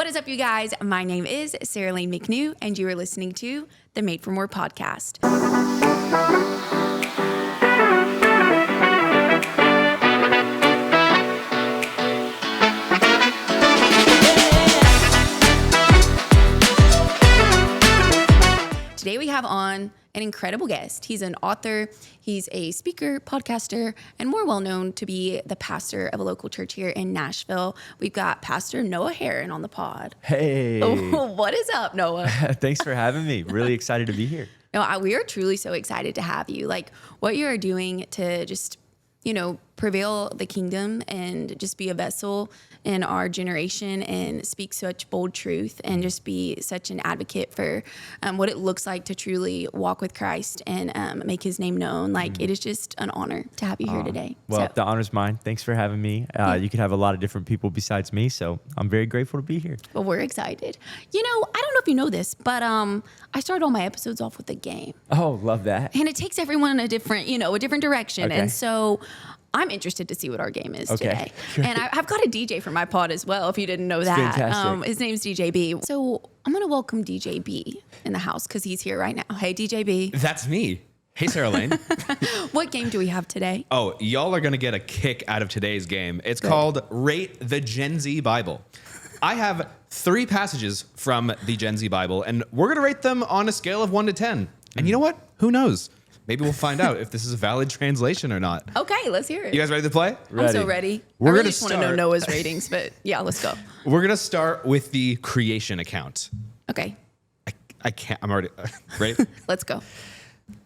What is up, you guys? My name is Sarah Lane McNew, and you are listening to the Made for More podcast. Today we have on an incredible guest. He's an author, he's a speaker, podcaster, and more well known to be the pastor of a local church here in Nashville. We've got Pastor Noah Herrin on the pod. Hey. What is up, Noah? Thanks for having me. Really excited to be here. No, we are truly so excited to have you. Like what you are doing to just, prevail the kingdom and just be a vessel in our generation and speak such bold truth and just be such an advocate for what it looks like to truly walk with Christ and make his name known. Like it is just an honor to have you here today. Well, the honor's mine. Thanks for having me. You could have a lot of different people besides me, so I'm very grateful to be here. Well, we're excited. I don't know if you know this, but I started all my episodes off with a game. Oh, love that. And it takes everyone in a different direction. Okay. And so I'm interested to see what our game is today. Great. And I've got a DJ for my pod as well, if you didn't know that. Fantastic. His name's DJ B. So I'm going to welcome DJ B in the house because he's here right now. Hey, DJ B. That's me. Hey, Sarah Lane. What game do we have today? Oh, y'all are going to get a kick out of today's game. It's called Rate the Gen Z Bible. I have 3 passages from the Gen Z Bible, and we're going to rate them on a scale of 1 to 10. And you know what? Who knows? Maybe we'll find out if this is a valid translation or not. Okay, let's hear it. You guys ready to play? I'm so ready. I We're really gonna just want to know start- Noah's ratings, but yeah, let's go. We're going to start with the creation account. Okay, I can't. I'm already. Ready? let's go.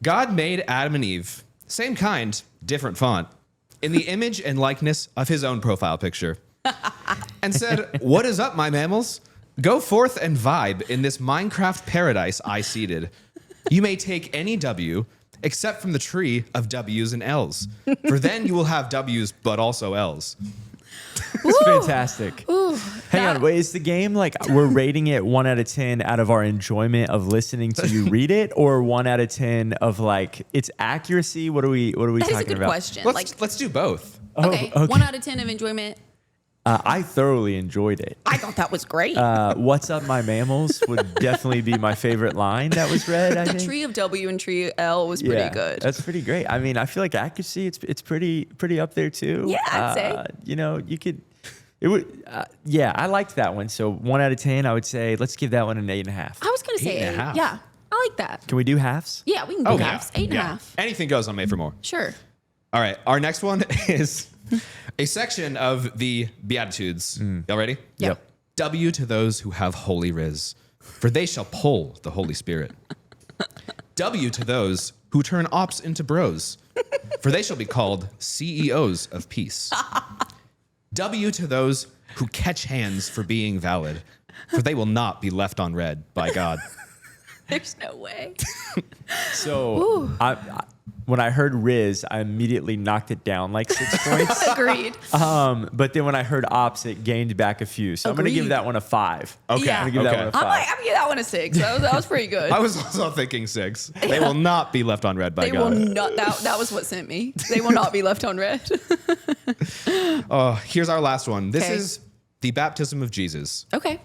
God made Adam and Eve, same kind, different font, in the image and likeness of his own profile picture, and said, "What is up, my mammals? Go forth and vibe in this Minecraft paradise I seeded. You may take any W, except from the tree of W's and L's, for then you will have W's, but also L's." It's fantastic. Hang that- on, wait, is the game like we're rating it 1 out of 10 out of our enjoyment of listening to you read it, or 1 out of 10 of like its accuracy? What are we That is talking a good about? question. Let's do both. Okay, okay. 1 out of 10 of enjoyment. I thoroughly enjoyed it. I thought that was great. What's up, my mammals would definitely be my favorite line that was read. I The think. tree of W and tree L was pretty good. That's pretty great. I mean, I feel like accuracy, it's pretty up there too. Yeah, I'd say. You could. It would. I liked that one. So 1 out of 10, I would say let's give that one an 8.5. I was going to say 8.5. 8. Yeah, I like that. Can we do halves? Yeah, we can do halves. 8.5. Anything goes on Made for More. Sure. All right, our next one is a section of the Beatitudes. Y'all ready? Yep. W to those who have holy riz, for they shall pull the Holy Spirit. W to those who turn ops into bros, for they shall be called CEOs of peace. W to those who catch hands for being valid, for they will not be left on red by God. There's no way. So when I heard Riz, I immediately knocked it down like 6 points. Agreed. But then when I heard ops, it gained back a few. So I'm going to give Agreed. that one a 5. Okay. Yeah. I'm going to give that one a 5. I'm going to give that one a 6. That was pretty good. I was also thinking 6. They will not be left on red by They will God. not. That was what sent me. They will not be left on red. Here's our last one. This Okay. is the baptism of Jesus. Okay.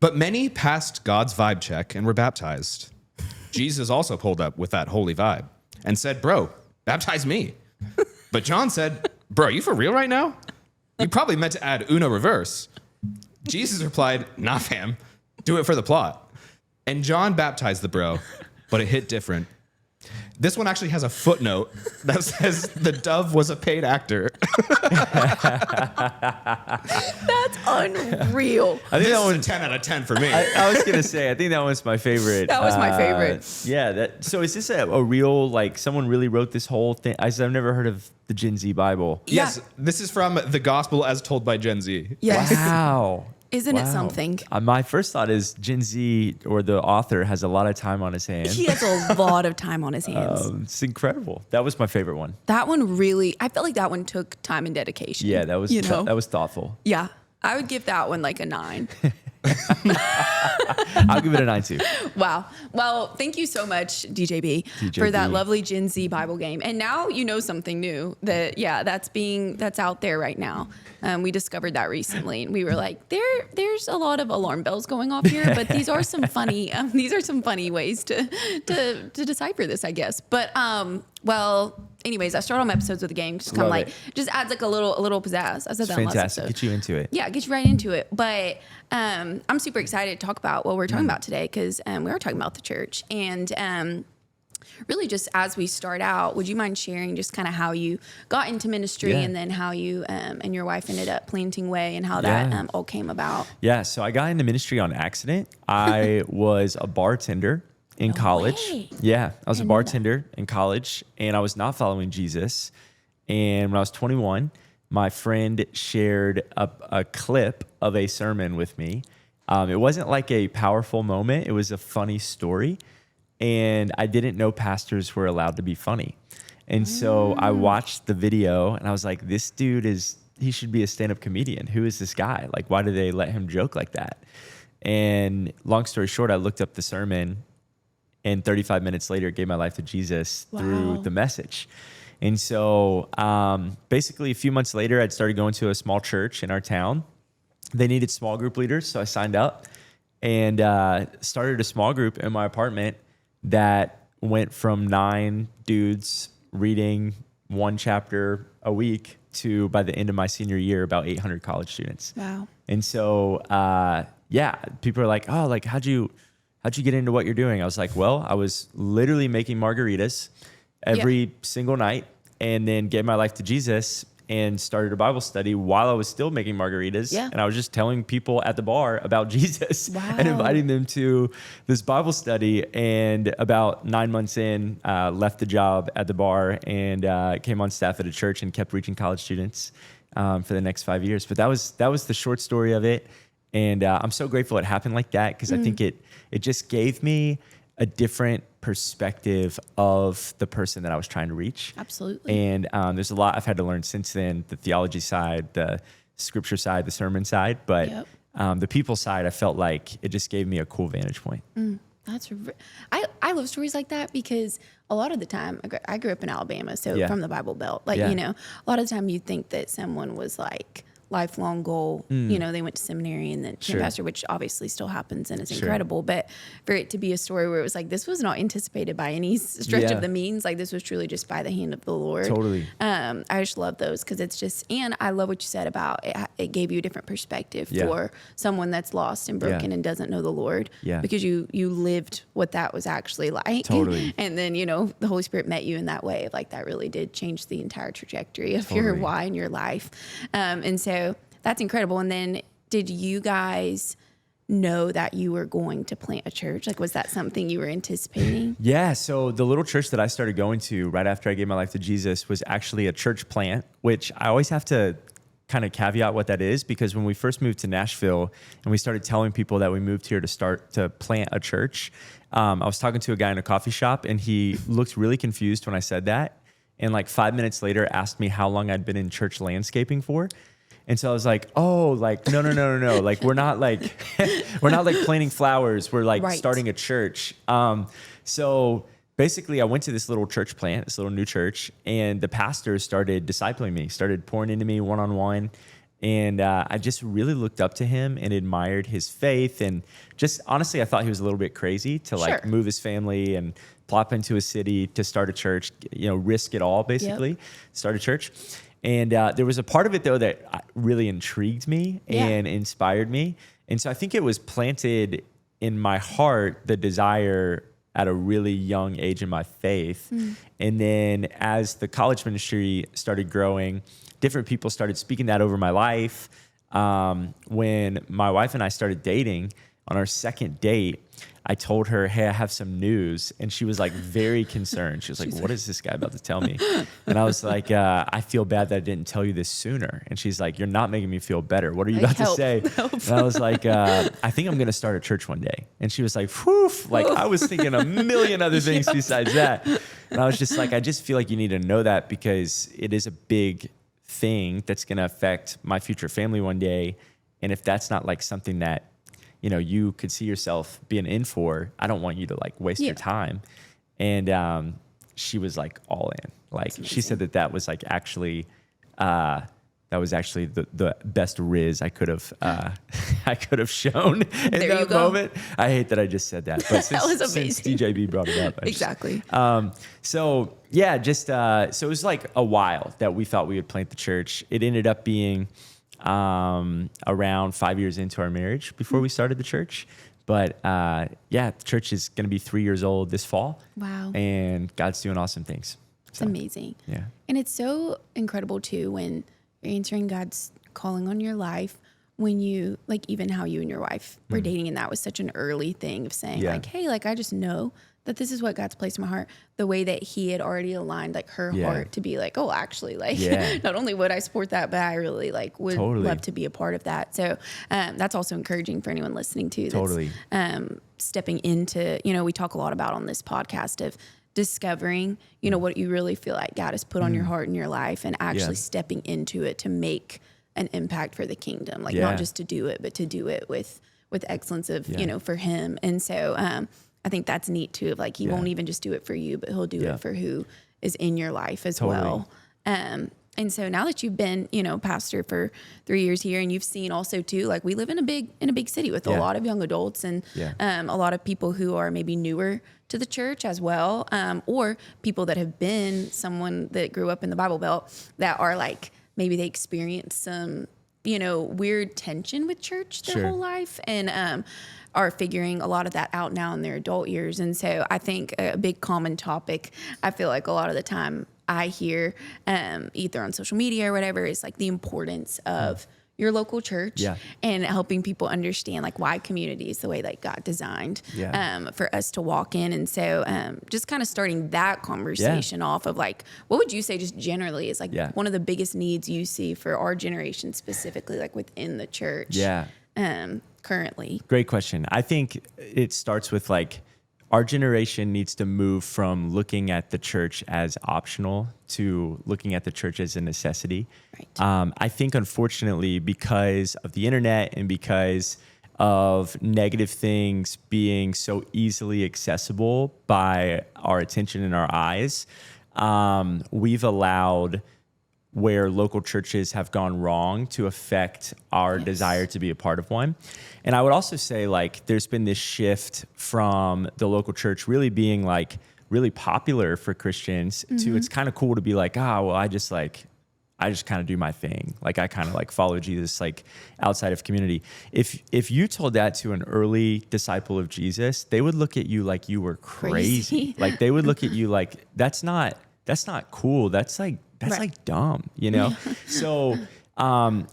But many passed God's vibe check and were baptized. Jesus also pulled up with that holy vibe and said, "Bro, baptize me." But John said, "Bro, you for real right now? You probably meant to add uno reverse." Jesus replied, "Nah, fam, do it for the plot." And John baptized the bro, but it hit different. This one actually has a footnote that says the dove was a paid actor. That's unreal. I think This that is one. a 10 out of 10 for me. I was gonna say, I think that one's my favorite. That was my favorite. So is this a real, like, someone really wrote this whole thing? I've never heard of the Gen Z Bible. Yes, Yeah. this is from the gospel as told by Gen Z. Yes. Wow. Isn't it Wow. something? My first thought is Gen Z or the author has a lot of time on his hands. He has a lot of time on his hands. It's incredible. That was my favorite one. That one really, I felt like that one took time and dedication. Yeah, that was You know? that was thoughtful. Yeah. I would give that one like a 9. I'll give it a 9 too. Wow. Well, thank you so much, DJB, for that lovely Gen Z Bible game. And now you know something new that's out there right now. We discovered that recently, and we were like, there's a lot of alarm bells going off here, but these are some funny ways to decipher this, I guess. But well, anyways, I start all my episodes with a game, just kind of like just adds like a little pizzazz. I said that Fantastic. last episode. Get you into it. Yeah, get you right into it. But I'm super excited to talk about what we're talking about today, because we are talking about the church. And really, just as we start out, would you mind sharing just kind of how you got into ministry and then how you and your wife ended up planting Way and how that all came about? Yeah, so I got into ministry on accident. I was a bartender in college. Way. Yeah, I was a bartender in college, and I was not following Jesus. And when I was 21, my friend shared a clip of a sermon with me. It wasn't like a powerful moment. It was a funny story. And I didn't know pastors were allowed to be funny. And so I watched the video, and I was like, this dude he should be a stand-up comedian. Who is this guy? Like, why do they let him joke like that? And long story short, I looked up the sermon, and 35 minutes later, gave my life to Jesus through the message. And so basically a few months later, I'd started going to a small church in our town. They needed small group leaders, so I signed up and started a small group in my apartment that went from 9 dudes reading 1 chapter a week to, by the end of my senior year, about 800 college students. Wow. And so, people are like, oh, like, how'd you get into what you're doing? I was like, well, I was literally making margaritas every single night, and then gave my life to Jesus and started a Bible study while I was still making margaritas. Yeah. And I was just telling people at the bar about Jesus and inviting them to this Bible study. And about 9 months in, left the job at the bar and came on staff at a church and kept reaching college students for the next 5 years. But that was the short story of it. And I'm so grateful it happened like that, because I think it just gave me a different perspective of the person that I was trying to reach. Absolutely. And there's a lot I've had to learn since then, the theology side, the scripture side, the sermon side. But the people side, I felt like it just gave me a cool vantage point. I love stories like that, because a lot of the time, I grew up in Alabama, so from the Bible Belt. Like, you know, a lot of the time you think that someone was like lifelong goal, you know, they went to seminary and then became pastor, which obviously still happens and is incredible. But for it to be a story where it was like, this was not anticipated by any stretch of the means, like this was truly just by the hand of the Lord. Totally. I just love those, because it's just, and I love what you said about it gave you a different perspective for someone that's lost and broken and doesn't know the Lord, because you lived what that was actually like. Totally. And then, you know, the Holy Spirit met you in that way. Like, that really did change the entire trajectory of your why in your life. And so that's incredible. And then, did you guys know that you were going to plant a church? Like, was that something you were anticipating? Yeah. So the little church that I started going to right after I gave my life to Jesus was actually a church plant, which I always have to kind of caveat what that is, because when we first moved to Nashville and we started telling people that we moved here to plant a church, I was talking to a guy in a coffee shop, and he looked really confused when I said that. And like 5 minutes later asked me how long I'd been in church landscaping for. And so I was like, oh, like, no. Like, we're not like planting flowers. We're like starting a church. So basically I went to this little church plant, this little new church, and the pastor started discipling me, started pouring into me one-on-one. And I just really looked up to him and admired his faith. And just honestly, I thought he was a little bit crazy to like move his family and plop into a city to start a church, you know, risk it all, basically, start a church. And there was a part of it, though, that really intrigued me and inspired me. And so I think it was planted in my heart, the desire at a really young age in my faith. And then as the college ministry started growing, different people started speaking that over my life. When my wife and I started dating, on our second date, I told her, hey, I have some news. And she was like very concerned. She was like, what is this guy about to tell me? And I was like, I feel bad that I didn't tell you this sooner. And she's like, you're not making me feel better. What are you about to say? And I was like, I think I'm going to start a church one day. And she was like, whew, like I was thinking a million other things besides that. And I was just like, I just feel like you need to know that, because it is a big thing that's going to affect my future family one day. And if that's not like something that you could see yourself being in for. I don't want you to like waste your time. And she was like all in. Like she said that was like actually the best riz I could have shown in that moment. I hate that I just said that, but since DJB brought it up, exactly. So it was like a while that we thought we would plant the church. It ended up being around 5 years into our marriage before we started the church. But the church is going to be 3 years old this fall. Wow. And God's doing awesome things. It's amazing. Yeah. And it's so incredible too when you're answering God's calling on your life, when you, like, even how you and your wife were dating, and that was such an early thing of saying like, hey, like, I just know that this is what God's placed in my heart, the way that he had already aligned like her heart to be like, oh, actually, like not only would I support that, but I really like would love to be a part of that. So that's also encouraging for anyone listening to that's stepping into, we talk a lot about on this podcast of discovering, what you really feel like God has put on your heart and your life, and actually stepping into it to make an impact for the kingdom, like not just to do it, but to do it with excellence of, for him. And so I think that's neat too, of like, he won't even just do it for you, but he'll do it for who is in your life as well. And so now that you've been, pastor for 3 years here, and you've seen also too, like we live in a big city with a lot of young adults and a lot of people who are maybe newer to the church as well, or people that have been someone that grew up in the Bible Belt that are like, maybe they experienced some, weird tension with church their whole life, and are figuring a lot of that out now in their adult years. And so I think a big common topic, I feel like a lot of the time I hear either on social media or whatever, is like the importance of your local church and helping people understand like why community is the way that God designed for us to walk in. And so just kind of starting that conversation off of like, what would you say just generally is like one of the biggest needs you see for our generation specifically, like within the church currently? Great question. I think it starts with like, our generation needs to move from looking at the church as optional to looking at the church as a necessity. Right. I think, unfortunately, because of the internet and because of negative things being so easily accessible by our attention and our eyes, we've allowed where local churches have gone wrong to affect our desire to be a part of one. And I would also say like there's been this shift from the local church really being like really popular for Christians to it's kind of cool to be like, I just kind of do my thing. Like I kind of like follow Jesus like outside of community. If you told that to an early disciple of Jesus, they would look at you like you were crazy. Like they would look at you like that's not cool. That's like dumb, So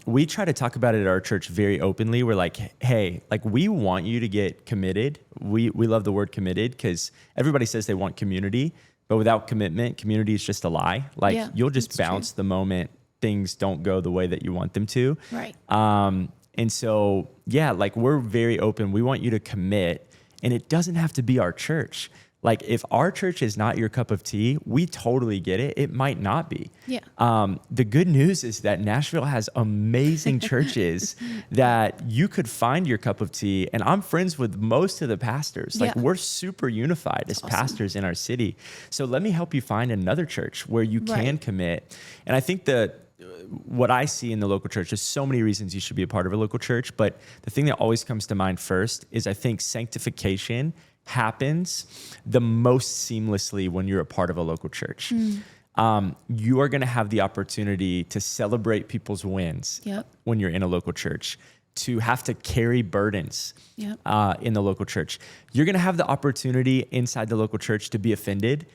we try to talk about it at our church very openly. We're like, hey, like we want you to get committed. We love the word committed because everybody says they want community, but without commitment, community is just a lie. Like you'll just bounce the moment things don't go the way that you want them to. Right. And so, like we're very open. We want you to commit, and it doesn't have to be our church. Like if our church is not your cup of tea, we totally get it. It might not be. Yeah. The good news is that Nashville has amazing churches that you could find your cup of tea. And I'm friends with most of the pastors. Like we're super unified as pastors in our city. So let me help you find another church where you can commit. And I think what I see in the local church, there's so many reasons you should be a part of a local church. But the thing that always comes to mind first is I think sanctification happens the most seamlessly when you're a part of a local church. You are going to have the opportunity to celebrate people's wins when you're in a local church, to have to carry burdens in the local church. You're going to have the opportunity inside the local church to be offended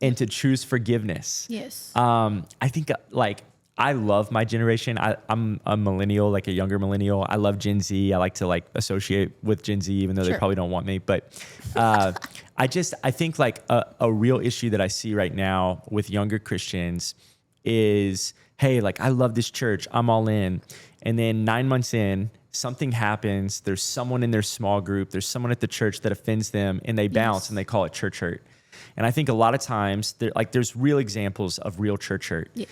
and to choose forgiveness. Yes. I think I love my generation. I'm a millennial, like a younger millennial. I love Gen Z. I like to like associate with Gen Z, even though they probably don't want me. But I think like a real issue that I see right now with younger Christians is, hey, like I love this church. I'm all in. And then 9 months in, something happens. There's someone in their small group. There's someone at the church that offends them, and they bounce and they call it church hurt. And I think a lot of times there's real examples of real church hurt. Yeah.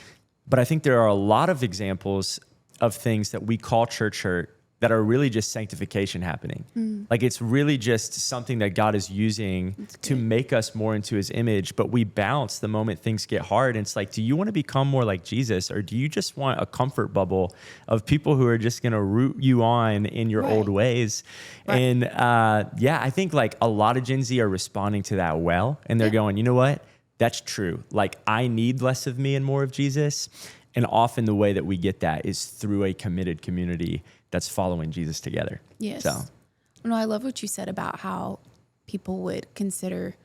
But I think there are a lot of examples of things that we call church hurt that are really just sanctification happening. Like it's really just something that God is using to make us more into his image, but we bounce the moment things get hard. And it's like, do you want to become more like Jesus, or do you just want a comfort bubble of people who are just going to root you on in your old ways? And I think like a lot of Gen Z are responding to that well, and they're going, you know what? That's true. Like I need less of me and more of Jesus. And often the way that we get that is through a committed community that's following Jesus together. Yes. So, no, I love what you said about how people would consider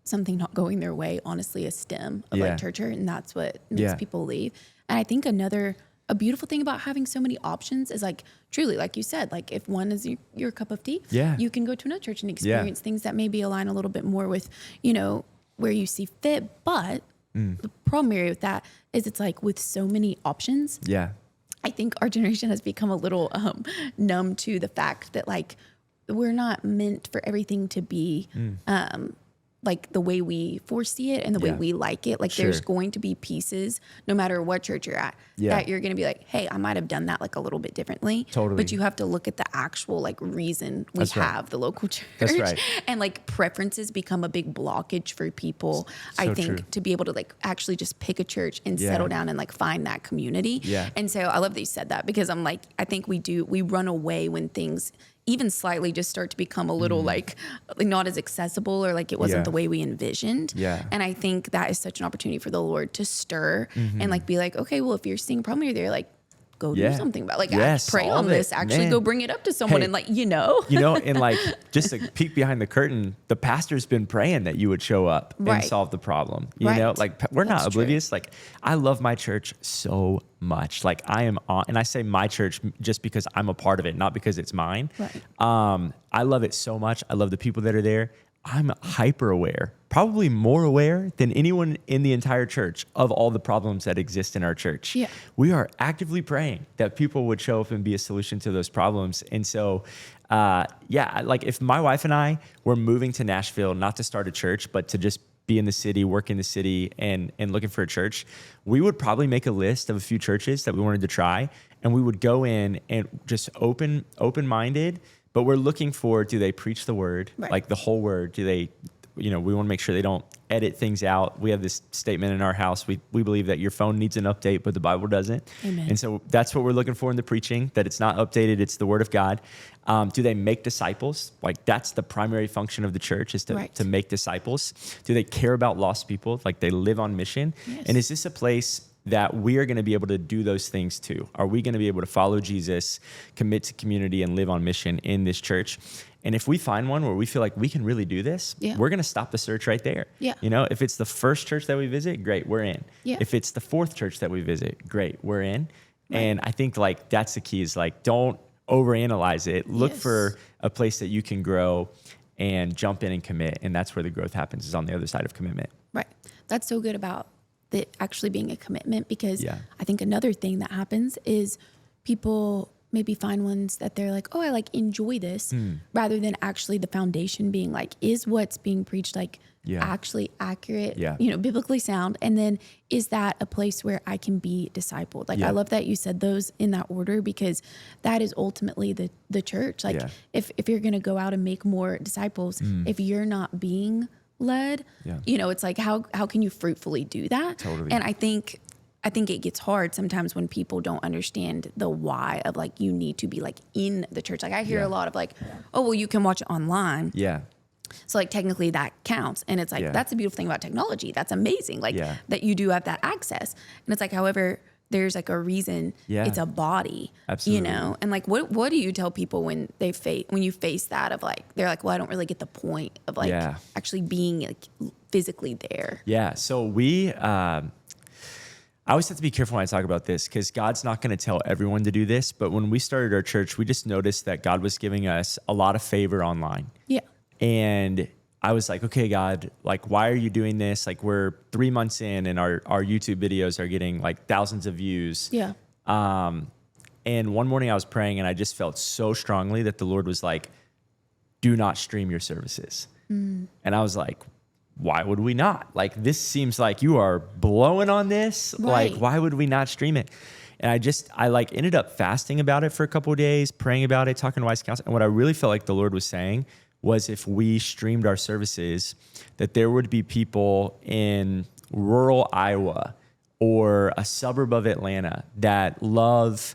something not going their way, honestly, a stem of like church hurt, and that's what makes people leave. And I think a beautiful thing about having so many options is like, truly, like you said, like if one is your cup of tea, you can go to another church and experience things that maybe align a little bit more with, you know, where you see fit. But the problem area with that is it's like with so many options. I think our generation has become a little numb to the fact that like we're not meant for everything to be like the way we foresee it and the way we like it. Like there's going to be pieces, no matter what church you're at, that you're going to be like, hey, I might have done that like a little bit differently. But you have to look at the actual like reason we have the local church. And like preferences become a big blockage for people, I think, to be able to like actually just pick a church and settle down and like find that community. And so I love that you said that, because I'm like, I think we run away when things even slightly just start to become a little like not as accessible, or like it wasn't the way we envisioned. And I think that is such an opportunity for the Lord to stir and like be like, okay, well, if you're seeing a problem, you're there, like go do something about it. Like pray on this, actually go bring it up to someone and like, and like just a peek behind the curtain, the pastor's been praying that you would show up and solve the problem. You know, like we're not oblivious. Like I love my church so much. Like I am on, and I say my church just because I'm a part of it, not because it's mine. I love it so much. I love the people that are there. I'm hyper aware, probably more aware than anyone in the entire church of all the problems that exist in our church. We are actively praying that people would show up and be a solution to those problems. And so, like if my wife and I were moving to Nashville, not to start a church, but to just be in the city, work in the city, and looking for a church, we would probably make a list of a few churches that we wanted to try, and we would go in and just open-minded. But we're looking for, do they preach the word, like the whole word? Do they, we want to make sure they don't edit things out. We have this statement in our house. We believe that your phone needs an update, but the Bible doesn't. And so that's what we're looking for in the preaching, that it's not updated, it's the word of God. Do they make disciples? Like that's the primary function of the church, is to make disciples. Do they care about lost people? Like they live on mission? And is this a place that we are going to be able to do those things too? Are we going to be able to follow Jesus, commit to community, and live on mission in this church? And if we find one where we feel like we can really do this, we're going to stop the search right there. If it's the first church that we visit, great, we're in. If it's the fourth church that we visit, great, we're in. And I think like that's the key, is like don't overanalyze it. Look for a place that you can grow and jump in and commit. And that's where the growth happens, is on the other side of commitment. That's so good about that actually being a commitment, because I think another thing that happens is people maybe find ones that they're like, oh, I like enjoy this, rather than actually the foundation being like, is what's being preached like actually accurate, biblically sound? And then is that a place where I can be discipled? Like I love that you said those in that order, because that is ultimately the church. Like if you're going to go out and make more disciples, if you're not being led, it's like, how can you fruitfully do that? And I think it gets hard sometimes when people don't understand the why of like, you need to be like in the church. Like I hear a lot of like, oh, well, you can watch it online. So like technically that counts. And it's like, that's the beautiful thing about technology. That's amazing. Like that you do have that access. And it's like, however, there's like a reason it's a body, and like, what do you tell people when you face that of like, they're like, well, I don't really get the point of like actually being like physically there. So I always have to be careful when I talk about this, because God's not going to tell everyone to do this. But when we started our church, we just noticed that God was giving us a lot of favor online. And I was like, okay, God, like, why are you doing this? Like, we're 3 months in and our YouTube videos are getting like thousands of views. And one morning I was praying and I just felt so strongly that the Lord was like, do not stream your services. And I was like, why would we not? Like, this seems like you are blowing on this. Like, why would we not stream it? And I like ended up fasting about it for a couple of days, praying about it, talking to wise counsel. And what I really felt like the Lord was saying was if we streamed our services, that there would be people in rural Iowa or a suburb of Atlanta that love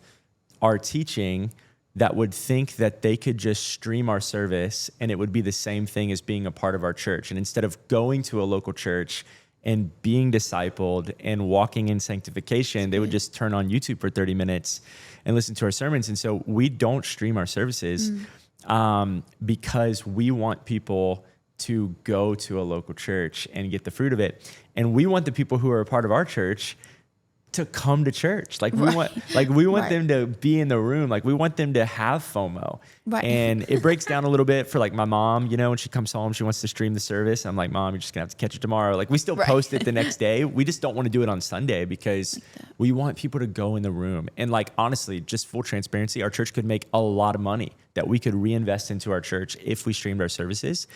our teaching, that would think that they could just stream our service and it would be the same thing as being a part of our church. And instead of going to a local church and being discipled and walking in sanctification, they would just turn on YouTube for 30 minutes and listen to our sermons. And so we don't stream our services because we want people to go to a local church and get the fruit of it. And we want the people who are a part of our church to come to church. Like we want them to be in the room. Like we want them to have FOMO. Right. And it breaks down a little bit for like my mom, you know, when she comes home, she wants to stream the service. I'm like, Mom, you're just gonna have to catch it tomorrow. Like we still post it the next day. We just don't want to do it on Sunday because we want people to go in the room. And like, honestly, just full transparency, our church could make a lot of money that we could reinvest into our church if we streamed our services.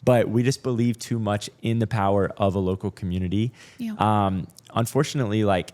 But we just believe too much in the power of a local community. Yeah. Unfortunately, like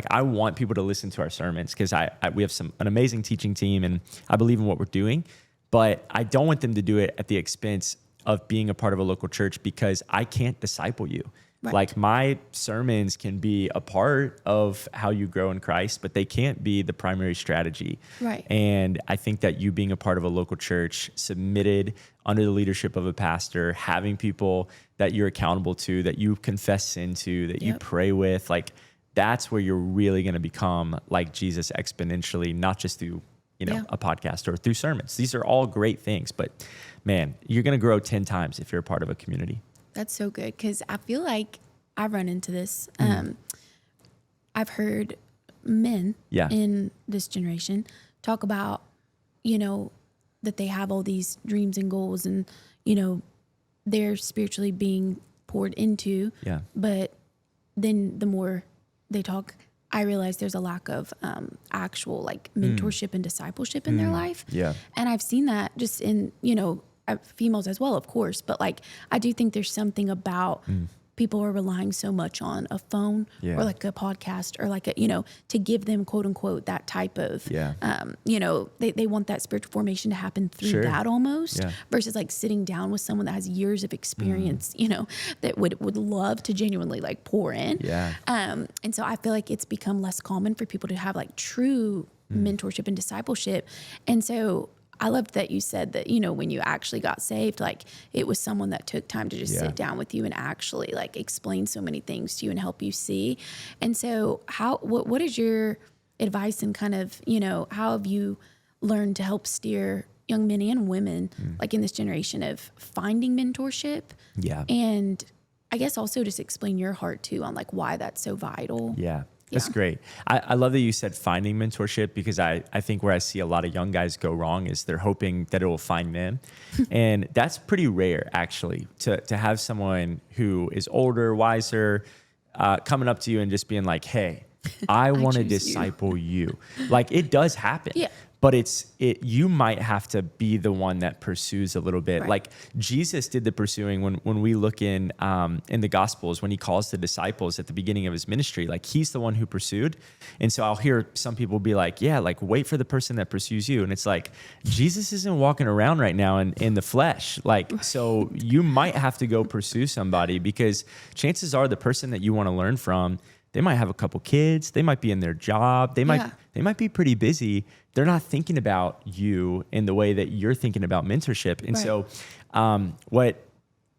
I want people to listen to our sermons because we have an amazing teaching team and I believe in what we're doing, but I don't want them to do it at the expense of being a part of a local church because I can't disciple you. Right. Like my sermons can be a part of how you grow in Christ, but they can't be the primary strategy. Right. And I think that you being a part of a local church, submitted under the leadership of a pastor, having people that you're accountable to, that you confess sin to, that you pray with, like that's where you're really going to become like Jesus exponentially, not just through, a podcast or through sermons. These are all great things, but man, you're going to grow 10 times if you're a part of a community. That's so good. Cause I feel like I've run into this. I've heard men in this generation talk about, that they have all these dreams and goals and, they're spiritually being poured into, but then the more they talk, I realize there's a lack of actual like mentorship and discipleship in their life. Yeah. And I've seen that just in, females as well, of course. But like, I do think there's something about people are relying so much on a phone or like a podcast or like to give them quote unquote that type of, they want that spiritual formation to happen through that almost versus like sitting down with someone that has years of experience, that would love to genuinely like pour in. Yeah. And so I feel like it's become less common for people to have like true mentorship and discipleship. And so I loved that you said that, when you actually got saved, like it was someone that took time to just sit down with you and actually like explain so many things to you and help you see. And so what is your advice and kind of, how have you learned to help steer young men and women like in this generation of finding mentorship? Yeah. And I guess also just explain your heart too on like why that's so vital. Yeah. That's great. I love that you said finding mentorship because I think where I see a lot of young guys go wrong is they're hoping that it will find them. And that's pretty rare actually to have someone who is older, wiser, coming up to you and just being like, hey, I want to disciple you. Like it does happen. Yeah. But you might have to be the one that pursues a little bit. Right. Like Jesus did the pursuing when we look in the Gospels, when he calls the disciples at the beginning of his ministry, like he's the one who pursued. And so I'll hear some people be like, yeah, like wait for the person that pursues you. And it's like, Jesus isn't walking around right now in the flesh. Like, so you might have to go pursue somebody because chances are the person that you want to learn from, they might have a couple kids. They might be in their job. They might be pretty busy. They're not thinking about you in the way that you're thinking about mentorship. And so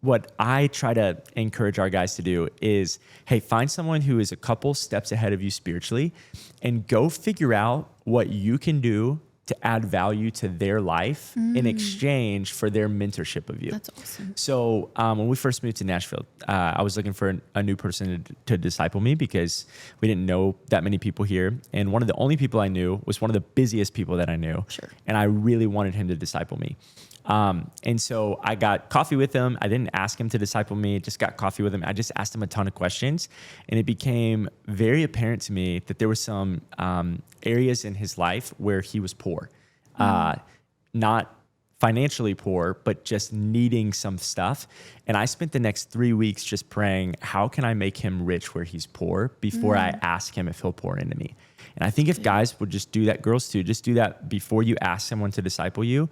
what I try to encourage our guys to do is, hey, find someone who is a couple steps ahead of you spiritually and go figure out what you can do to add value to their life in exchange for their mentorship of you. That's awesome. So when we first moved to Nashville, I was looking for a new person to disciple me because we didn't know that many people here. And one of the only people I knew was one of the busiest people that I knew. Sure. And I really wanted him to disciple me. And so I got coffee with him. I didn't ask him to disciple me, just got coffee with him. I just asked him a ton of questions and it became very apparent to me that there were some, areas in his life where he was poor, not financially poor, but just needing some stuff. And I spent the next 3 weeks just praying, how can I make him rich where he's poor before I ask him if he'll pour into me? And I think if guys would just do that, girls too, just do that before you ask someone to disciple you,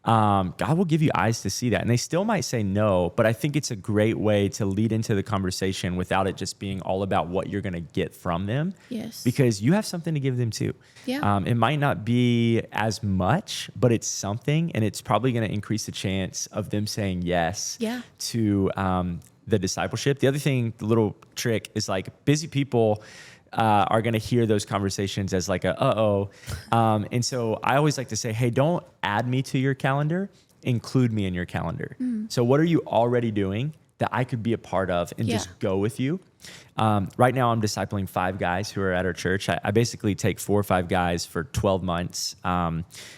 God will give you eyes to see that. And they still might say no, but I think it's a great way to lead into the conversation without it just being all about what you're going to get from them. Yes. Because you have something to give them too. Yeah. It might not be as much, but it's something, and it's probably going to increase the chance of them saying yes to the discipleship. The other thing, the little trick is like busy people are going to hear those conversations as like and so I always like to say, hey, don't add me to your calendar, include me in your calendar. So what are you already doing that I could be a part of and just go with you? Right now I'm discipling 5 guys who are at our church. I basically take 4 or 5 guys for 12 months.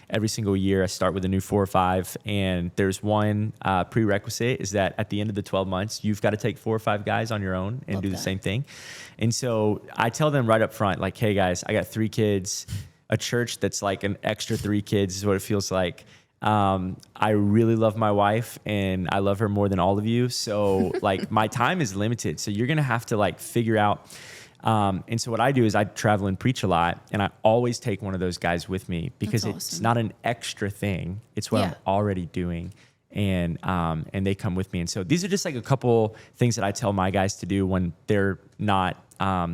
Every single year I start with a new 4 or 5, and there's one prerequisite is that at the end of the 12 months, you've got to take 4 or 5 guys on your own and do the same thing. And so I tell them right up front, like, hey guys, I got 3 kids, a church that's like an extra 3 kids is what it feels like. I really love my wife and I love her more than all of you. So like my time is limited. So you're going to have to like figure out. And so what I do is I travel and preach a lot, and I always take one of those guys with me because it's not an extra thing. It's what I'm already doing. And they come with me. And so these are just like a couple things that I tell my guys to do when they're not,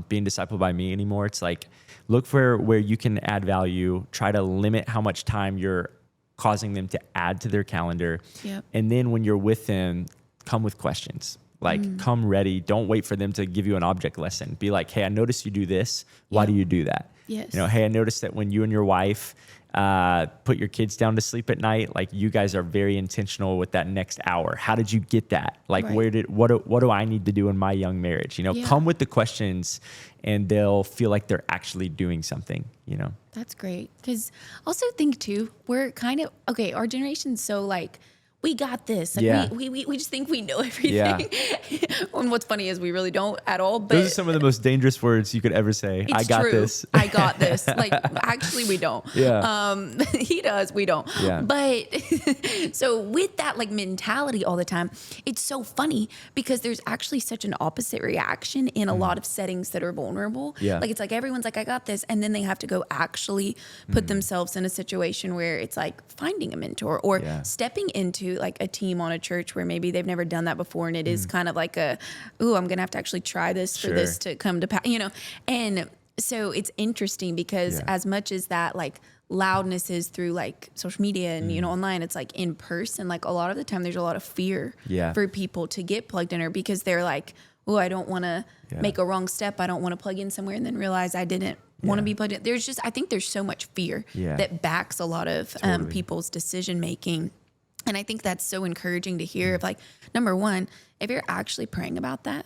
being discipled by me anymore. It's like, look for where you can add value, try to limit how much time you're causing them to add to their calendar. And then when you're with them, come with questions. Like, come ready. Don't wait for them to give you an object lesson. Be like, hey, I noticed you do this. Why do you do that? Yes. You know, hey, I noticed that when you and your wife put your kids down to sleep at night, like you guys are very intentional with that next hour. How did you get that? Like, what do I need to do in my young marriage? You know, come with the questions, and they'll feel like they're actually doing something, you know? That's great. Because also think too, we're kind of, our generation's so like, we got this. Like we just think we know everything. Yeah. And what's funny is we really don't at all. But those are some of the most dangerous words you could ever say. I got this. I got this. Like, actually, we don't. Yeah. He does. We don't. Yeah. But so with that like mentality all the time, it's so funny because there's actually such an opposite reaction in a lot of settings that are vulnerable. Yeah. Like, it's like everyone's like, I got this. And then they have to go actually put themselves in a situation where it's like finding a mentor or stepping into like a team on a church where maybe they've never done that before. And it is kind of like I'm going to have to actually try this for this to come to pass, you know? And so it's interesting because as much as that like loudness is through like social media and, you know, online, it's like in person, like a lot of the time there's a lot of fear for people to get plugged in, or because they're like, oh, I don't want to make a wrong step. I don't want to plug in somewhere and then realize I didn't want to be plugged in. There's just, I think there's so much fear that backs a lot of people's decision making. And I think that's so encouraging to hear of like, number one, if you're actually praying about that,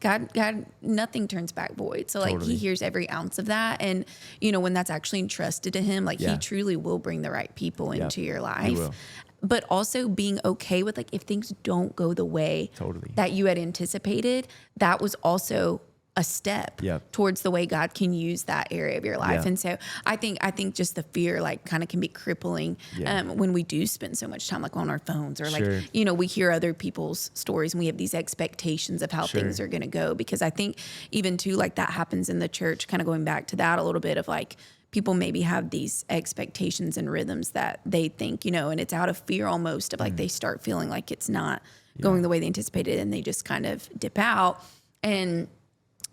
God, nothing turns back void. So like he hears every ounce of that. And, you know, when that's actually entrusted to him, like he truly will bring the right people into your life. But also being okay with like, if things don't go the way that you had anticipated, that was also a step towards the way God can use that area of your life. And so I think just the fear like kind of can be crippling when we do spend so much time like on our phones or like, you know, we hear other people's stories and we have these expectations of how things are going to go. Because I think even too, like that happens in the church, kind of going back to that a little bit of like, people maybe have these expectations and rhythms that they think, you know, and it's out of fear almost of like, they start feeling like it's not going the way they anticipated and they just kind of dip out. And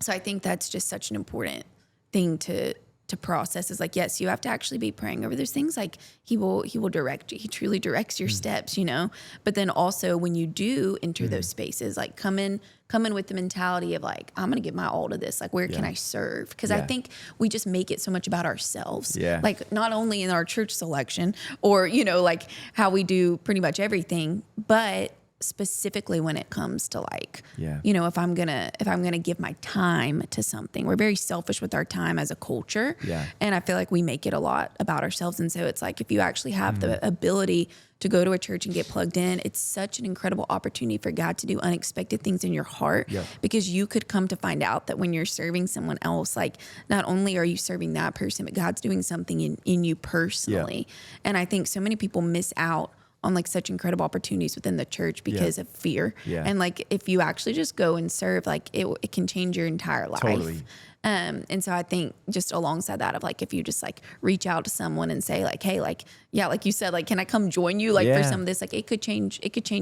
so I think that's just such an important thing to process is like, yes, you have to actually be praying over those things. Like he will direct you. He truly directs your steps, you know, but then also when you do enter those spaces, like come in with the mentality of like, I'm going to give my all to this. Like, where can I serve? Cause I think we just make it so much about ourselves, like not only in our church selection or, you know, like how we do pretty much everything, but specifically when it comes to like, you know, if I'm gonna give my time to something, we're very selfish with our time as a culture. And I feel like we make it a lot about ourselves. And so it's like, if you actually have the ability to go to a church and get plugged in, it's such an incredible opportunity for God to do unexpected things in your heart, because you could come to find out that when you're serving someone else, like not only are you serving that person, but God's doing something in you personally. And I think so many people miss out on like such incredible opportunities within the church because of fear. Yeah. And like, if you actually just go and serve, like it can change your entire life. Totally. And so I think just alongside that of like, if you just like reach out to someone and say like, hey, like, yeah, like you said, like, can I come join you? Like for some of this, like it could change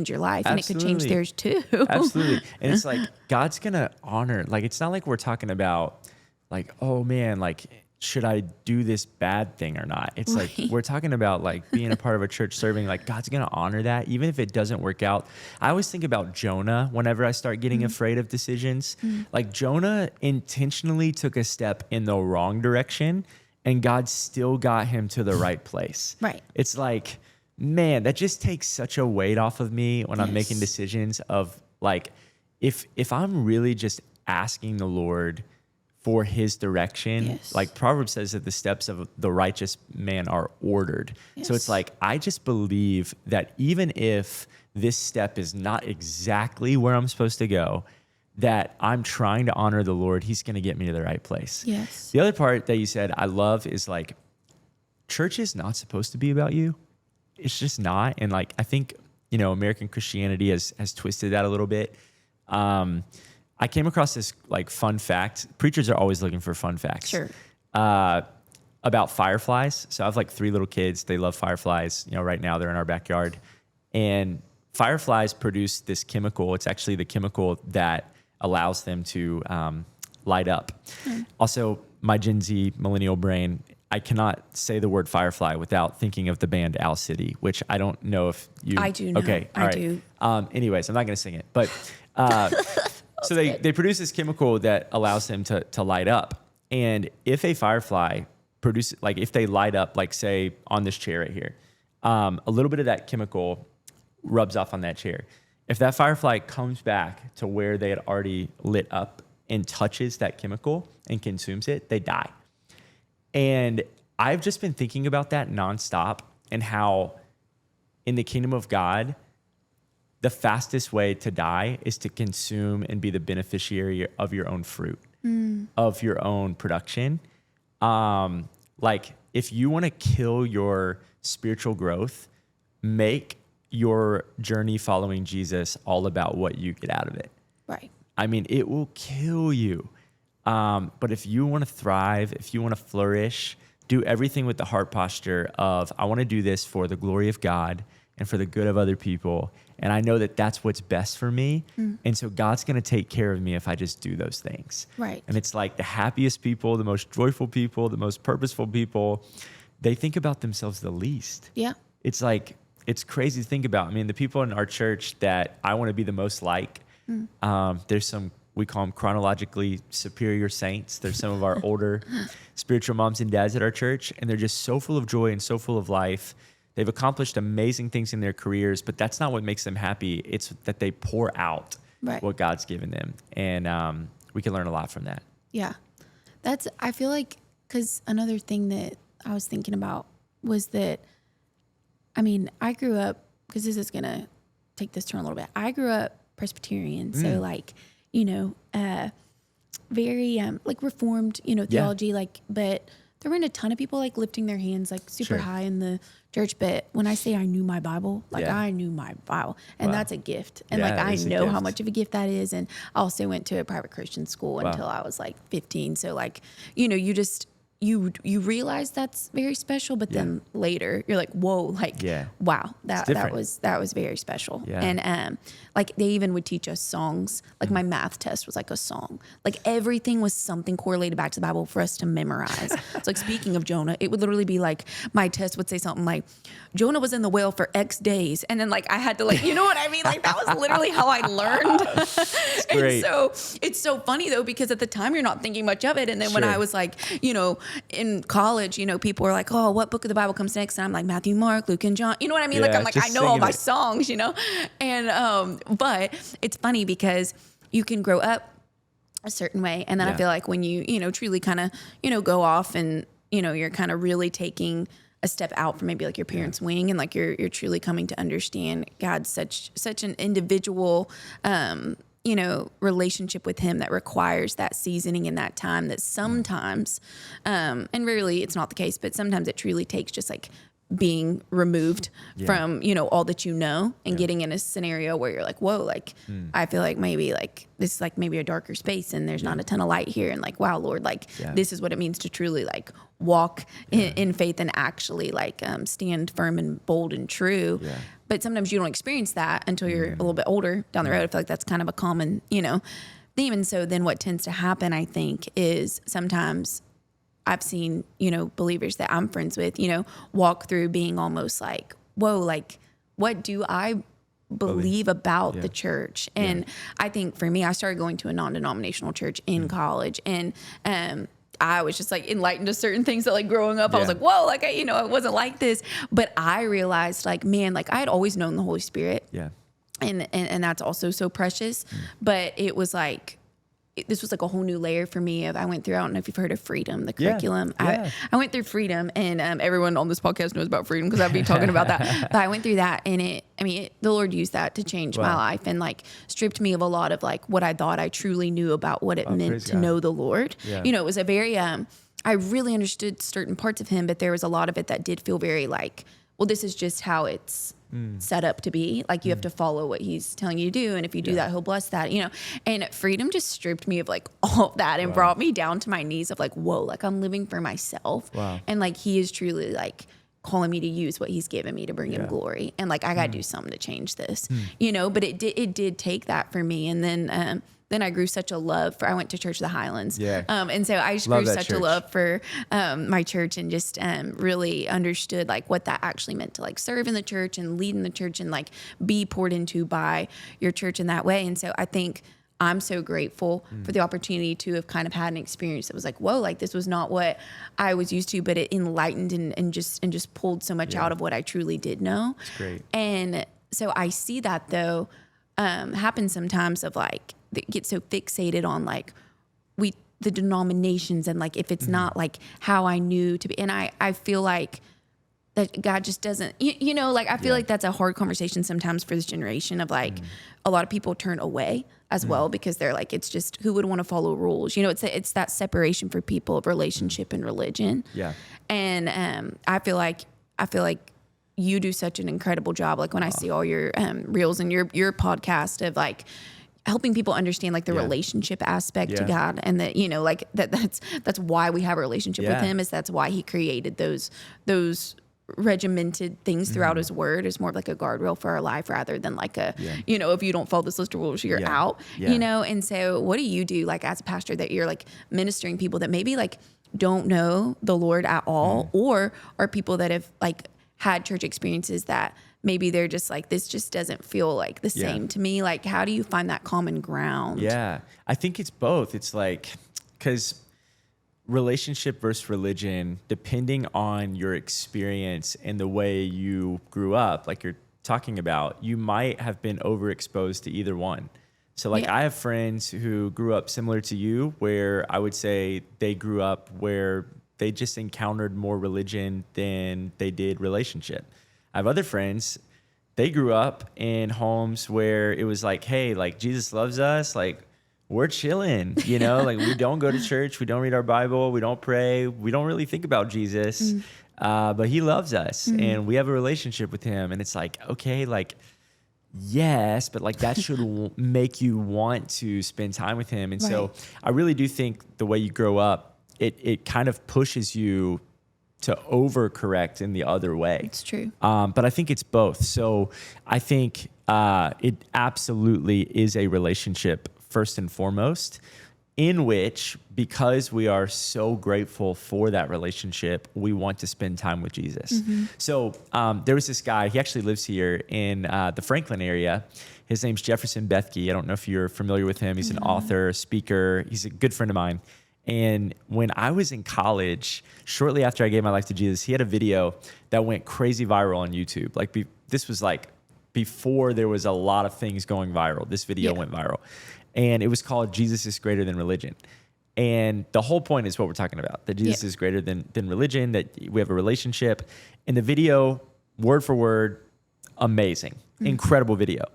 your life and it could change theirs too. Absolutely. And it's like, God's going to honor, like, it's not like we're talking about like, oh man, like, should I do this bad thing or not? It's like, we're talking about like being a part of a church serving, like God's going to honor that even if it doesn't work out. I always think about Jonah whenever I start getting afraid of decisions. Like Jonah intentionally took a step in the wrong direction and God still got him to the right place. Right. It's like, man, that just takes such a weight off of me when I'm making decisions of like, if I'm really just asking the Lord for his direction. Like Proverbs says that the steps of the righteous man are ordered. So it's like, I just believe that even if this step is not exactly where I'm supposed to go, that I'm trying to honor the Lord, he's going to get me to the right place. The other part that you said I love is like, church is not supposed to be about you. It's just not. And like, I think, you know, American Christianity has twisted that a little bit. I came across this like fun fact. Preachers are always looking for fun facts. Sure. About fireflies. So I have like 3 little kids. They love fireflies. You know, right now they're in our backyard. And fireflies produce this chemical. It's actually the chemical that allows them to light up. Also, my Gen Z millennial brain, I cannot say the word firefly without thinking of the band Owl City, which I don't know if you... I do know. Okay, all right. do. Anyways, I'm not going to sing it. But... so they produce this chemical that allows them to light up. And if a firefly produces, like if they light up, like say on this chair right here, a little bit of that chemical rubs off on that chair. If that firefly comes back to where they had already lit up and touches that chemical and consumes it, they die. And I've just been thinking about that nonstop and how in the kingdom of God, the fastest way to die is to consume and be the beneficiary of your own fruit, of your own production. Like if you want to kill your spiritual growth, make your journey following Jesus all about what you get out of it. Right. I mean, it will kill you. But if you want to thrive, if you want to flourish, do everything with the heart posture of, I want to do this for the glory of God and for the good of other people. And I know that that's what's best for me. And so God's going to take care of me if I just do those things. Right. And it's like the happiest people, the most joyful people, the most purposeful people, they think about themselves the least. Yeah. It's like, it's crazy to think about. I mean, the people in our church that I want to be the most like, there's some, we call them chronologically superior saints. There's some of our older spiritual moms and dads at our church, and they're just so full of joy and so full of life. They've accomplished amazing things in their careers, but that's not what makes them happy. It's that they pour out what God's given them. And we can learn a lot from that. Yeah. I feel like, because another thing that I was thinking about was that, I mean, I grew up, because this is going to take this turn a little bit. I grew up Presbyterian. So like, you know, very like Reformed, you know, theology, like, but there weren't a ton of people like lifting their hands like super high in the church. But when I say I knew my Bible, like I knew my Bible, and that's a gift. And like, I know how much of a gift that is. And I also went to a private Christian school until I was like 15. So like, you know, you just, you realize that's very special, but then later you're like, whoa, like, wow, that was very special. And like they even would teach us songs. Like my math test was like a song. Like everything was something correlated back to the Bible for us to memorize. So like speaking of Jonah, it would literally be like my test would say something like, Jonah was in the whale for X days. And then like I had to like, you know what I mean? Like that was literally how I learned. And so it's so funny though, because at the time you're not thinking much of it. And then when I was like, you know, in college, you know, people were like, oh, what book of the Bible comes next? And I'm like, Matthew, Mark, Luke, and John. You know what I mean? Like, I'm like, I know all my songs, you know? And, but it's funny because you can grow up a certain way. And then I feel like when you know, truly kind of, you know, go off and, you know, you're kind of really taking a step out from maybe like your parents' wing and like you're truly coming to understand God's such an individual, you know, relationship with him that requires that seasoning in that time that sometimes, and rarely it's not the case, but sometimes it truly takes just like being removed from, all that you know and getting in a scenario where you're like, whoa, like, I feel like maybe like this is like maybe a darker space and there's not a ton of light here. And like, wow, Lord, like this is what it means to truly like walk in faith and actually like stand firm and bold and true. Yeah. But sometimes you don't experience that until you're a little bit older down the road. I feel like that's kind of a common, theme. And so then what tends to happen, I think, is sometimes I've seen, believers that I'm friends with, walk through being almost like, whoa, like, what do I believe about the church? And I think for me, I started going to a non-denominational church in college, and I was just like enlightened to certain things that like growing up, I was like, whoa, like, it wasn't like this. But I realized like, man, like I had always known the Holy Spirit. Yeah. And that's also so precious. But it was like, this was like a whole new layer for me. I went through, I don't know if you've heard of Freedom, the curriculum. I went through Freedom, and everyone on this podcast knows about Freedom because I've been talking about that. But I went through that, and the Lord used that to change my life and like stripped me of a lot of like what I thought I truly knew about what it meant to know the Lord. Yeah. It was a very, I really understood certain parts of Him, but there was a lot of it that did feel very like, well, this is just how it's set up to be. Like you have to follow what He's telling you to do. And if you do that, He'll bless that, and Freedom just stripped me of like all of that and brought me down to my knees of like, whoa, like I'm living for myself. And like He is truly like calling me to use what He's given me to bring Him glory. And like, I got to do something to change this, but it did take that for me. And then I grew such a love for, I went to Church of the Highlands. And so I just grew such a love for my church, and just really understood like what that actually meant to like serve in the church and lead in the church and like be poured into by your church in that way. And so I think I'm so grateful for the opportunity to have kind of had an experience that was like, whoa, like this was not what I was used to, but it enlightened and just pulled so much out of what I truly did know. That's great. And so I see that though happen sometimes of like, get so fixated on like the denominations and like if it's not like how I knew to be, and I feel like that God just doesn't, like I feel like that's a hard conversation sometimes for this generation of like a lot of people turn away as well because they're like, it's just, who would want to follow rules? It's that separation for people of relationship and religion. Yeah. And I feel like you do such an incredible job. Like when I see all your reels and your podcast of like helping people understand like the relationship aspect to God, and that, like that's why we have a relationship with Him, is that's why He created those regimented things throughout His word, is more of like a guardrail for our life rather than like a, if you don't follow this list of rules, you're out, And so what do you do like as a pastor that you're like ministering people that maybe like don't know the Lord at all, or are people that have like had church experiences that maybe they're just like, this just doesn't feel like the same to me. Like, how do you find that common ground? Yeah, I think it's both. It's like, because relationship versus religion, depending on your experience and the way you grew up, like you're talking about, you might have been overexposed to either one. So like I have friends who grew up similar to you, where I would say they grew up where they just encountered more religion than they did relationship. I have other friends, they grew up in homes where it was like, hey, like Jesus loves us, like we're chilling, like we don't go to church, we don't read our Bible, we don't pray, we don't really think about Jesus, but He loves us and we have a relationship with Him. And it's like, okay, like, yes, but like that should make you want to spend time with Him. And so I really do think the way you grow up, it kind of pushes you to overcorrect in the other way. It's true. But I think it's both. So I think it absolutely is a relationship first and foremost, in which, because we are so grateful for that relationship, we want to spend time with Jesus. So there was this guy, he actually lives here in the Franklin area. His name's Jefferson Bethke. I don't know if you're familiar with him. He's an author, speaker. He's a good friend of mine. And when I was in college, shortly after I gave my life to Jesus, he had a video that went crazy viral on YouTube. Like this was like before there was a lot of things going viral. This video went viral. And it was called Jesus is Greater Than Religion. And the whole point is what we're talking about, that Jesus is greater than religion, that we have a relationship. And the video, word for word, amazing, incredible video.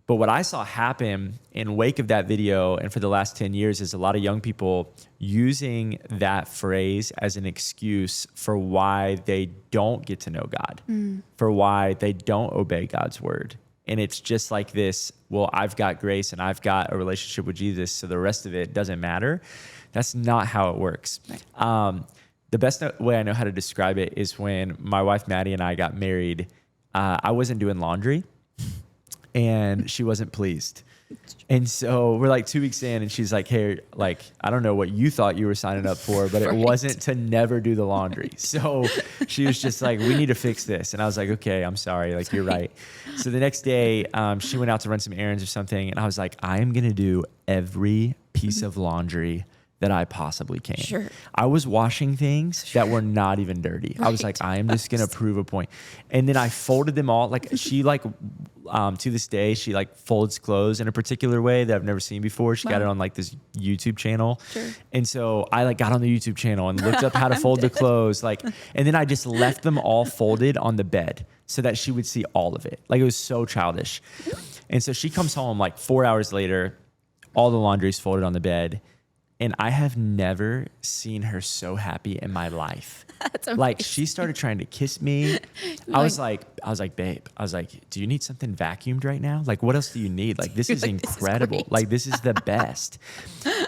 But what I saw happen in wake of that video and for the last 10 years is a lot of young people using that phrase as an excuse for why they don't get to know God, for why they don't obey God's word. And it's just like this, well, I've got grace and I've got a relationship with Jesus, so the rest of it doesn't matter. That's not how it works. Right. The best way I know how to describe it is when my wife, Maddie, and I got married, I wasn't doing laundry and she wasn't pleased. And so we're like 2 weeks in and she's like, hey, like, I don't know what you thought you were signing up for, but it wasn't to never do the laundry. So she was just like, we need to fix this. And I was like, okay, I'm sorry. Like, you're right. So the next day she went out to run some errands or something. And I was like, I am going to do every piece of laundry that I possibly can. Sure. I was washing things that were not even dirty. Right. I was like, I am just going to prove a point. And then I folded them all. Like she to this day, she like folds clothes in a particular way that I've never seen before. She got it on like this YouTube channel. Sure. And so I like got on the YouTube channel and looked up how to fold the clothes. Like, and then I just left them all folded on the bed so that she would see all of it. Like it was so childish. And so she comes home like 4 hours later, all the laundry's folded on the bed. And I have never seen her so happy in my life. That's amazing. Like she started trying to kiss me. I was like, babe, I was like, do you need something vacuumed right now? Like, what else do you need? Like, this is like, incredible. This is the best.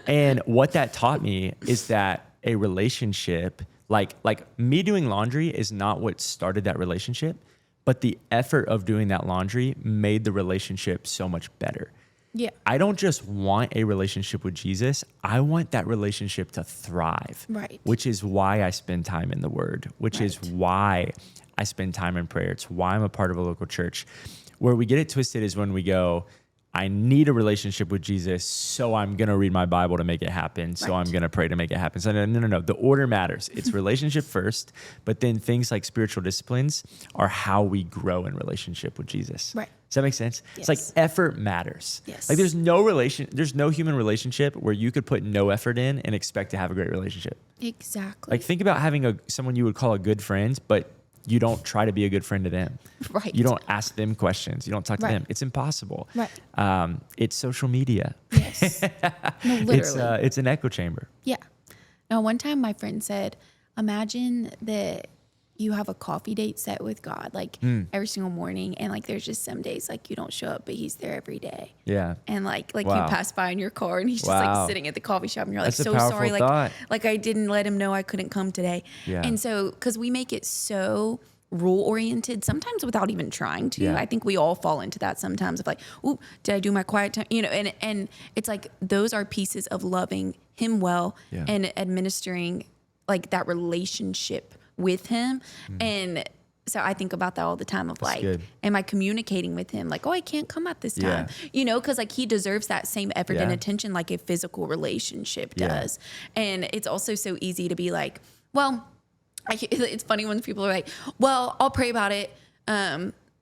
And what that taught me is that a relationship, like me doing laundry is not what started that relationship, but the effort of doing that laundry made the relationship so much better. Yeah. I don't just want a relationship with Jesus. I want that relationship to thrive. Right. Which is why I spend time in the Word, which is why I spend time in prayer. It's why I'm a part of a local church. Where we get it twisted is when we go, I need a relationship with Jesus, so I'm going to read my Bible to make it happen. So I'm going to pray to make it happen. So no. The order matters. It's relationship first, but then things like spiritual disciplines are how we grow in relationship with Jesus. Right. Does that make sense? Yes. It's like effort matters. Yes. Like there's no human relationship where you could put no effort in and expect to have a great relationship. Exactly. Like think about having someone you would call a good friend, but you don't try to be a good friend to them. Right. You don't ask them questions. You don't talk to them. It's impossible. Right. It's social media. Yes. No, literally. It's an echo chamber. Yeah. Now, one time my friend said, imagine that you have a coffee date set with God, like every single morning. And like, there's just some days like you don't show up, but he's there every day. Yeah. And like you pass by in your car and he's just like sitting at the coffee shop and you're like, so sorry. Like I didn't let him know I couldn't come today. Yeah. And so, cause we make it so rule oriented, sometimes without even trying to. Yeah. I think we all fall into that sometimes of like, ooh, did I do my quiet time? You know, and it's like, those are pieces of loving him well and administering like that relationship with him. And so I think about that all the time of like, am I communicating with him? Like, oh, I can't come at this time, you know, cause like he deserves that same effort and attention like a physical relationship does. And it's also so easy to be like, well, it's funny when people are like, well, I'll pray about it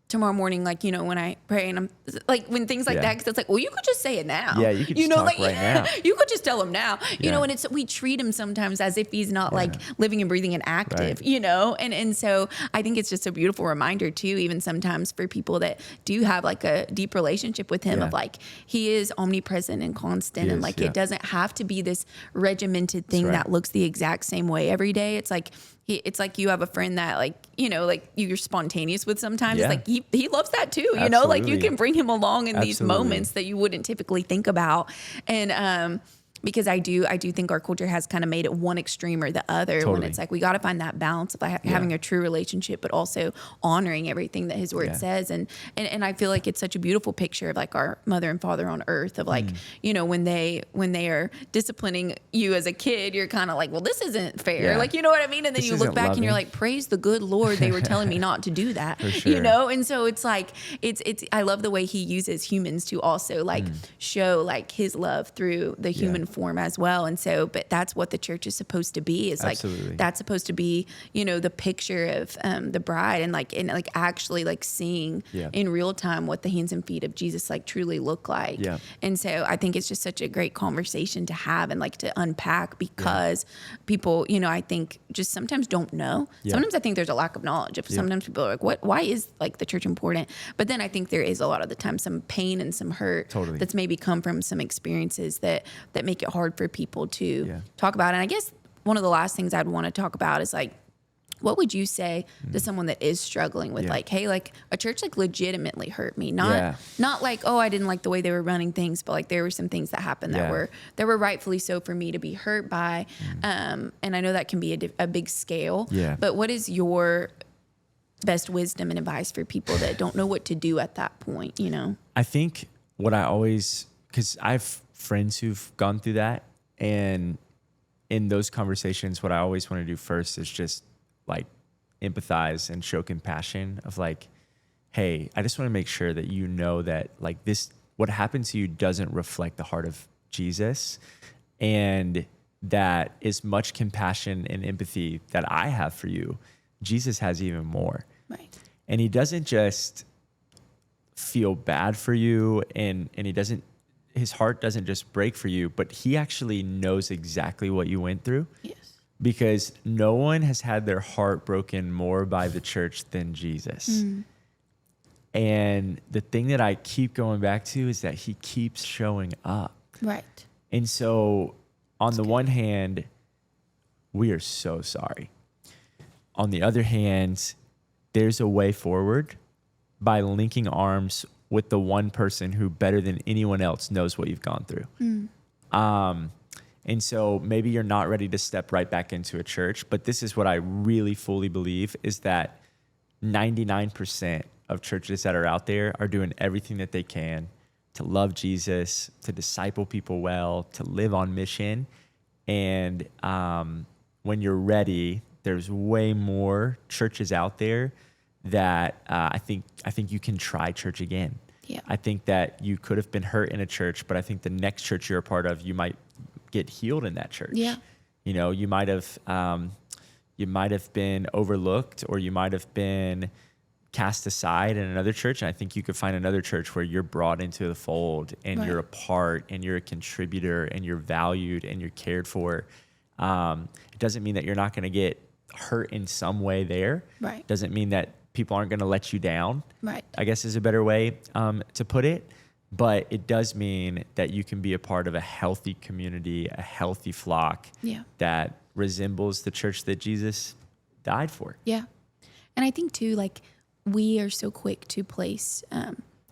tomorrow morning, like, you know, when I pray, and I'm like, when things like that, because it's like, well, you could just say it now. Yeah, you could just talk right now. You could just tell him now, you know, and it's, we treat him sometimes as if he's not like living and breathing and active, you know, and so I think it's just a beautiful reminder too, even sometimes for people that do have like a deep relationship with him of like, he is omnipresent and constant, and like, it doesn't have to be this regimented thing that looks the exact same way every day. It's like, it's like you have a friend that like, you know, like you're spontaneous with sometimes. It's like he loves that too, you know, like you can bring him along in these moments that you wouldn't typically think about. And because I do think our culture has kind of made it one extreme or the other when it's like, we got to find that balance of having a true relationship, but also honoring everything that his word says. And I feel like it's such a beautiful picture of like our mother and father on earth of like, you know, when they are disciplining you as a kid, you're kind of like, well, this isn't fair. Like, you know what I mean? And then you look back and you're like, praise the good Lord. They were telling me not to do that, you know? And so it's like, I love the way he uses humans to also like show like his love through the human form as well. And so, but that's what the church is supposed to be, is like, Absolutely. that's supposed to be, you know, the picture of the bride, and like actually like seeing Yeah. in real time what the hands and feet of Jesus like truly look like. Yeah. And so I think it's just such a great conversation to have and like to unpack, because people, you know, I think just sometimes don't know. Yeah. Sometimes I think there's a lack of knowledge. Sometimes people are like, why is like the church important? But then I think there is a lot of the time some pain and some hurt Totally. that's maybe come from some experiences that make it hard for people to Yeah. talk about. And I guess one of the last things I'd want to talk about is like, what would you say to someone that is struggling with Yeah. like, hey, like a church like legitimately hurt me, Yeah. not like, oh, I didn't like the way they were running things, but like there were some things that happened Yeah. that were rightfully so for me to be hurt by. And I know that can be a big scale. Yeah. But what is your best wisdom and advice for people that don't know what to do at that point, you know? I think what I always, because I have friends who've gone through that, and in those conversations, what I always want to do first is just like empathize and show compassion of like, hey, I just want to make sure that you know that like this, what happened to you doesn't reflect the heart of Jesus, and that as much compassion and empathy that I have for you, Jesus has even more. Right. And he doesn't just feel bad for you, and he doesn't, his heart doesn't just break for you, but he actually knows exactly what you went through, Yes. because no one has had their heart broken more by the church than Jesus. And the thing that I keep going back to is that he keeps showing up. Right. And so on the one hand, we are so sorry. On the other hand, there's a way forward by linking arms with the one person who better than anyone else knows what you've gone through. And so maybe you're not ready to step right back into a church, but this is what I really fully believe, is that 99% of churches that are out there are doing everything that they can to love Jesus, to disciple people well, to live on mission. And when you're ready, there's way more churches out there that I think you can try church again. Yeah. I think that you could have been hurt in a church, but I think the next church you're a part of, you might get healed in that church. Yeah. You know, you might have been overlooked, or you might have been cast aside in another church. And I think you could find another church where you're brought into the fold, and you're a part, and you're a contributor, and you're valued, and you're cared for. It doesn't mean that you're not going to get hurt in some way there. Right. Doesn't mean that people aren't going to let you down. Right. I guess is a better way to put it. But it does mean that you can be a part of a healthy community, a healthy flock that resembles the church that Jesus died for. Yeah. And I think too, like, we are so quick to place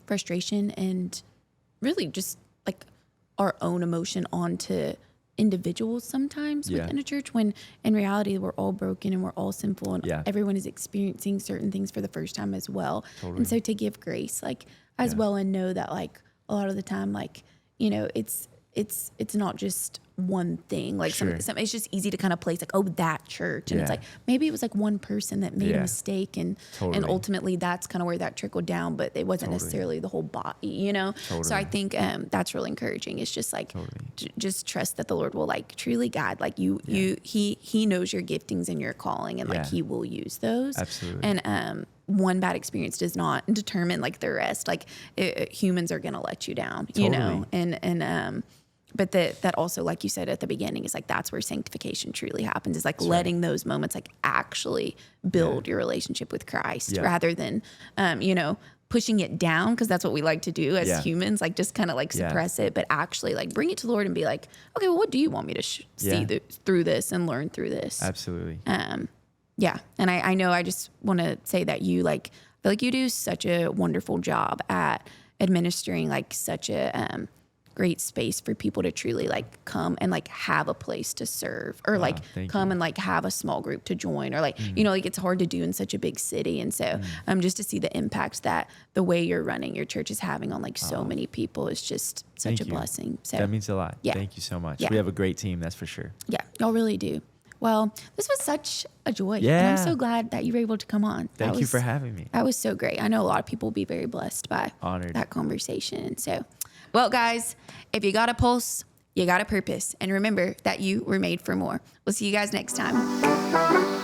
frustration and really just like our own emotion onto individuals sometimes within a church, when in reality we're all broken and we're all sinful, and everyone is experiencing certain things for the first time as well. Totally. And so to give grace like as well, and know that like a lot of the time, like, you know, it's not just one thing. Like some it's just easy to kind of place like, oh, that church. And it's like, maybe it was like one person that made a mistake, and ultimately that's kind of where that trickled down, but it wasn't necessarily the whole body, you know? So I think that's really encouraging. It's just like, just trust that the Lord will like truly guide, like he knows your giftings and your calling, and like he will use those. Absolutely. And, one bad experience does not determine like the rest. Like humans are going to let you down, you know? And, but that also, like you said at the beginning, is like, that's where sanctification truly happens, is like letting those moments like actually build your relationship with Christ, rather than, you know, pushing it down, because that's what we like to do as humans, like just kind of like suppress it, but actually like bring it to the Lord and be like, okay, well, what do you want me to see through this and learn through this? Absolutely. Yeah. And I know, I just want to say that you like, I feel like you do such a wonderful job at administering like such a great space for people to truly like come and like have a place to serve, or like come and like have a small group to join, or like, you know, like it's hard to do in such a big city. And so just to see the impact that the way you're running your church is having on like so many people is just such a blessing. So that means a lot. Yeah. Thank you so much. Yeah. We have a great team, that's for sure. Yeah, y'all really do. Well, this was such a joy. Yeah. And I'm so glad that you were able to come on. Thank you for having me. That was so great. I know a lot of people will be very blessed by Honored. that conversation. So, well, guys, if you got a pulse, You got a purpose. And remember that you were made for more. We'll see you guys next time.